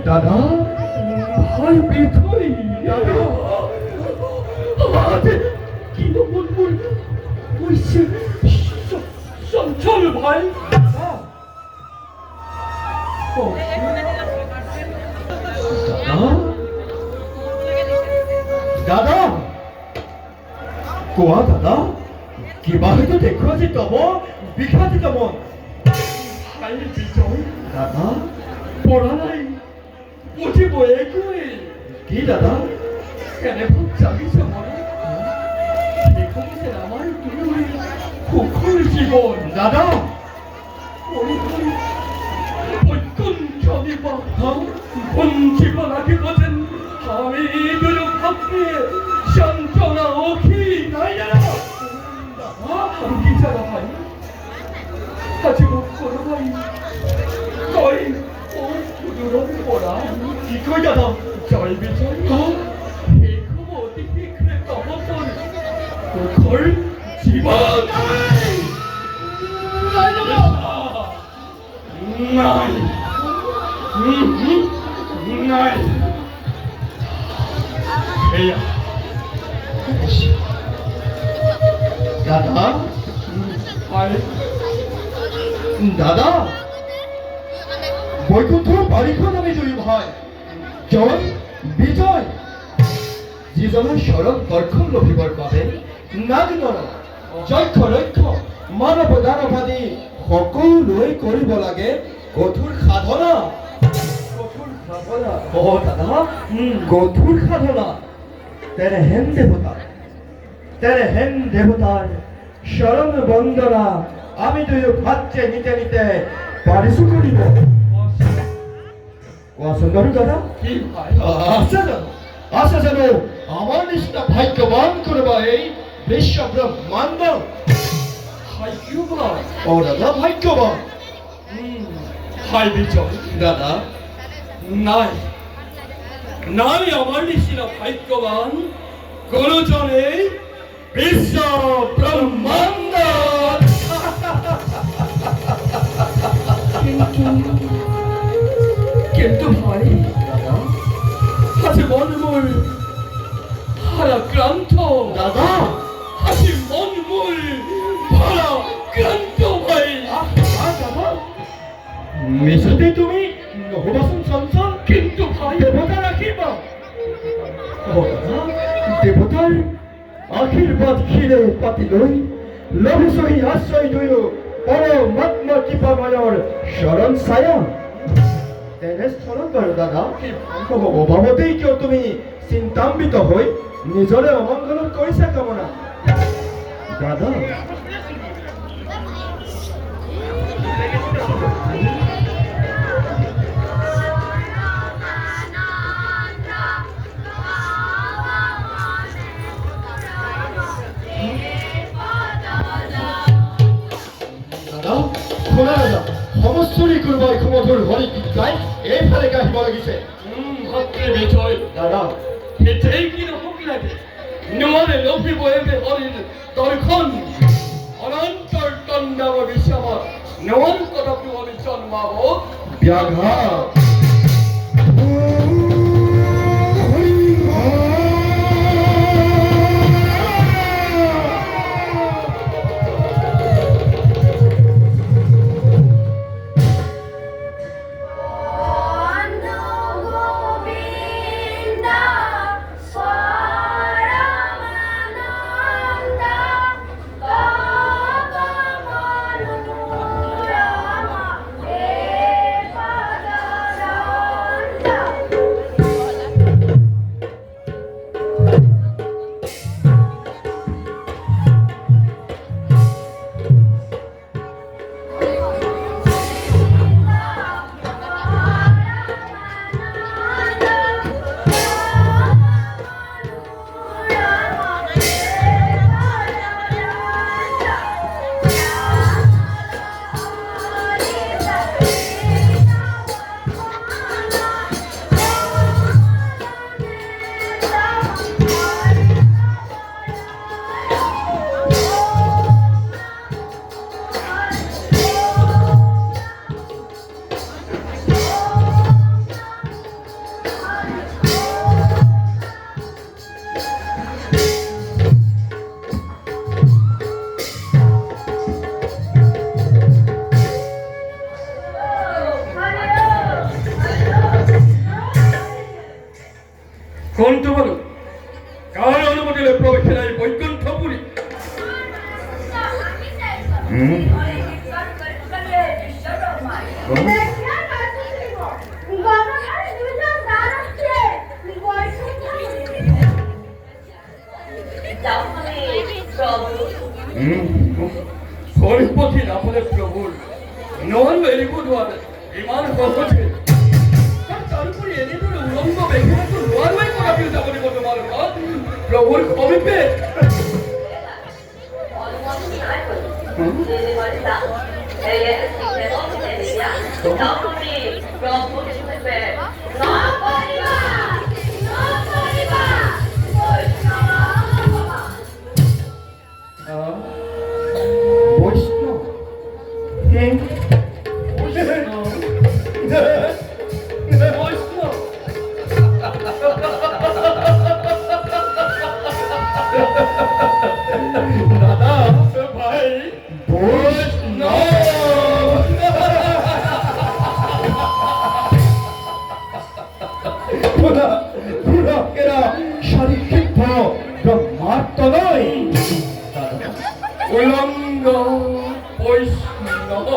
দাদা ভাই বেথই দাদা আরে কি বলবো ওই চল ভাই দাদা কোয়া দাদা কিভাবে তো দেখো যে তব বিখ্যাত তেমন ভাই বিজয় দাদা পড়া নাই বুঝিব এগুই কি দাদা কেন খুব চালিয়েছে মনে দেখছে আমার তুমি খুব জীবন দাদা কোন জীবন আগে বলেন আমি দুটো ভাবতে যন্ত্রণা ওখি নাই দাদা আমি কি জানা ভাই আজ মুখ করো ভাই কই ও দুরম পড়া কি কই দাদা জয় বিজয় এই খবর দেখে তখন তোর জীবন নাই নাই দাদা দাদা বৈকুণ্ঠ বারিখন আমি দুই ভাই জয় বিজয় যিজনৰ শৰণ দৰ্শন লভিবৰ বাবে নাগ নৰ যক্ষ ৰক্ষ মানৱ দানৱ আদি সকলোৱে কৰিব লাগে কঠোৰ সাধনা ও দাদা কঠোর সাধনা তেরে হেন দেবতার শরণ বন্দনা আমি দুই ভাচ্ছে নিতে নিতে পারিসু করিব সুন্দর দাদা আশা যেন আমার নিষ্ঠা ভাগ্যবান করবা এই বিশ্ব ব্রহ্মাণ্ড ভাগ্যবান ও দাদা ভাগ্যবান হাই বিজয় দাদা নাই নাই আমার নিশিনা ভাগ্যবান কোনজনে বিশ্ব ব্রহ্মাণ্ড কিন্তু ভাই আজ মন মূল ভারাক্রান্ত দাদা আজ মন মূল ভারাক্রান্ত ভাই দাদা মিশতে তুমি নহবাসন চঞ্চল কিন্তু ভাই দেবতা রাখিব দেবতার আশীর্বাদ ক্ষীরে পাতি লৈ লভি সহি আশ্রয় দুয়ো পরমাত্ম কৃপাময়ৰ শরণ ছায়া তেনে স্থলত বাৰু দাদা অভাৱতেই কিয় তুমি চিন্তাম্বিত হৈ নিজৰে অমংগলত কৰিছা কামনা দাদা সমস্তৰি কোনোবাই ক্ষমধুৰ হৰি গীত গাই এইফালে গাহিব লাগিছে ভাতৃ বিজয় দাদা সেইটোৱেই কি নহওক লাগে নোৱাৰে লভিব এবে হৰিৰ দৰ্শন অনন্তৰ তণ্ডাব বিশ্বামত নৱন কদপি হৰি জন্মাব ব্যাঘাত কণ্ঠবল কার অনুমতিলে প্রবেশ নাই বৈকুণ্ঠপুরী হরিপতি নামলে প্রভুর নন ভেরি গুড ওয়ান ইমান হচ্ছে তারপরে এনে তো উলঙ্গ বেঁকে তো নোয়ারওয়াই করা ফিল যাবনি বলতে পারো না প্রভুর কবিতে দাদা ভাই এরা শারীরিক ব্রহ্মাত্ম নয় উলঙ্গ বৈষ্ণব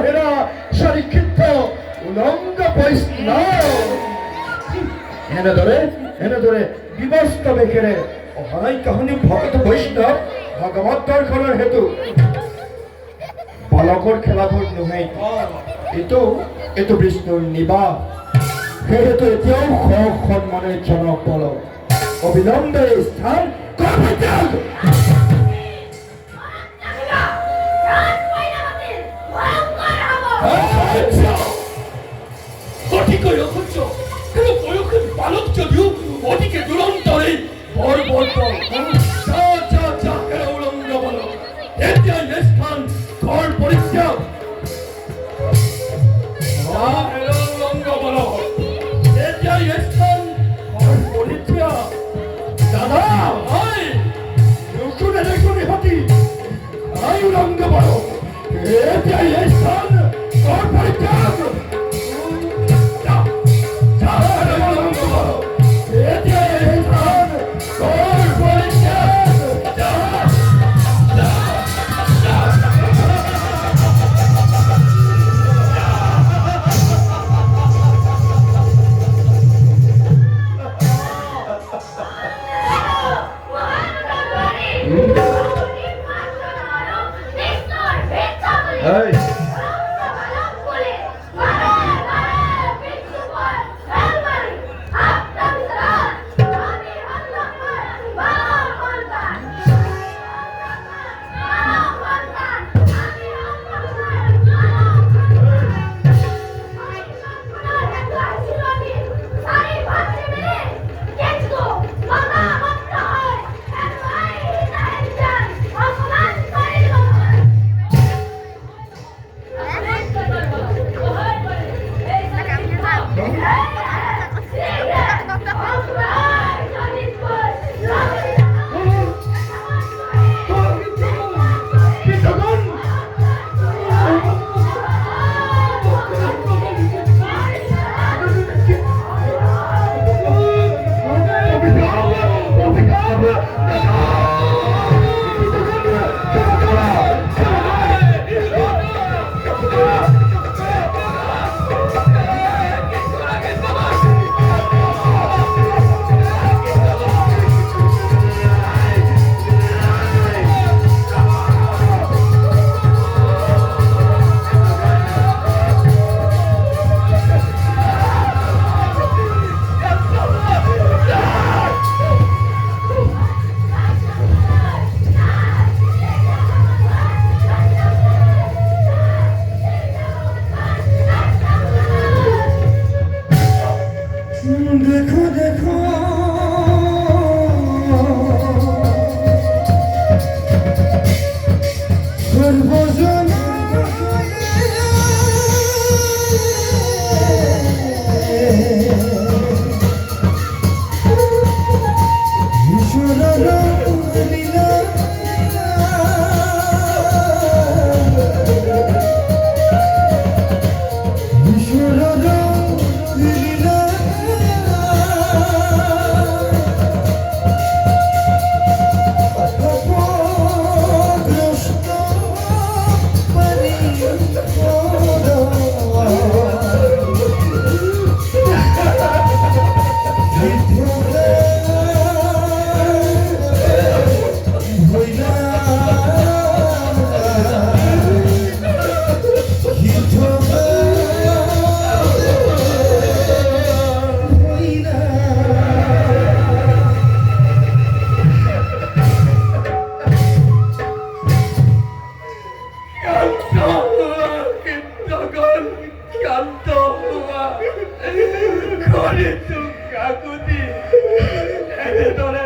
এরা শারীরিক উলঙ্গ বৈষ্ণব এনে ধরে বিবস্ত বেকেরে অহাই কাহানি ভক্ত বৈষ্ণৱ ভগৱত দৰ্শনৰ হেতু বালকৰ খেলাঘৰ নহয় এইটো বিষ্ণুৰ নিবাস সেহেতু এতিয়াও সন্মানের জনক বল অবিলম্বে স্থান কর্মত্যাগ বালক যদিও ওদিকে দুরন্তরে উলঙ্গ বল স্থান ঘর পরিত্যাগ উলঙ্গ বল স্থান ঘর পরিত্যাগ দাদা ভাই শুনে হাতি আই উলঙ্গ বল স্থান ঘর পরিত্যাগ Hey! শান্ত হুয়া করে তুম কাকুতি একেদৰে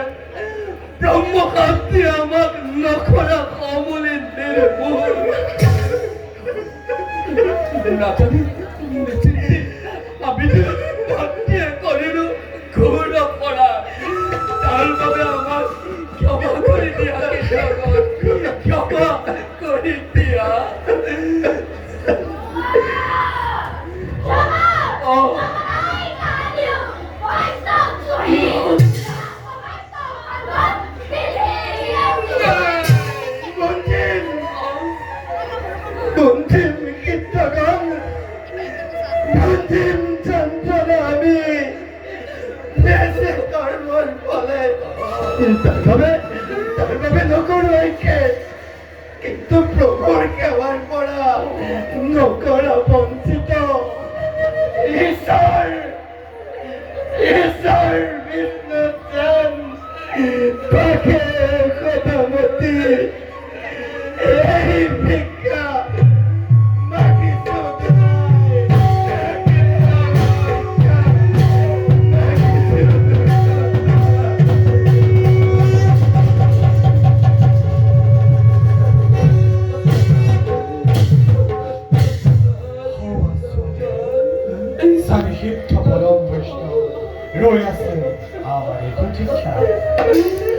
ব্ৰহ্মশান্তি আমাক নখৰা কমলে নিৰ্মূল নাজানি নিশ্চিন্তি আমি ভক্তিয়ে কৰিলো ঘোৰ অপৰাধ তাৰ বাবে আমাক ক্ষমা কৰি দিয়া ক্ষমা কৰি দিয়া Buntim gittigan Buntim çantanami Neyse karmol bole তার ভাবে নকর হইকে কিন্তু প্রভুর কেবার পড়া নকর বঞ্চিত ঈশ্বর বিষ্ণু চান পাখে কথামতি এই ভিক্ষা মাগি Sanhip Thaparam Vishnu Royasya Avare Kutikya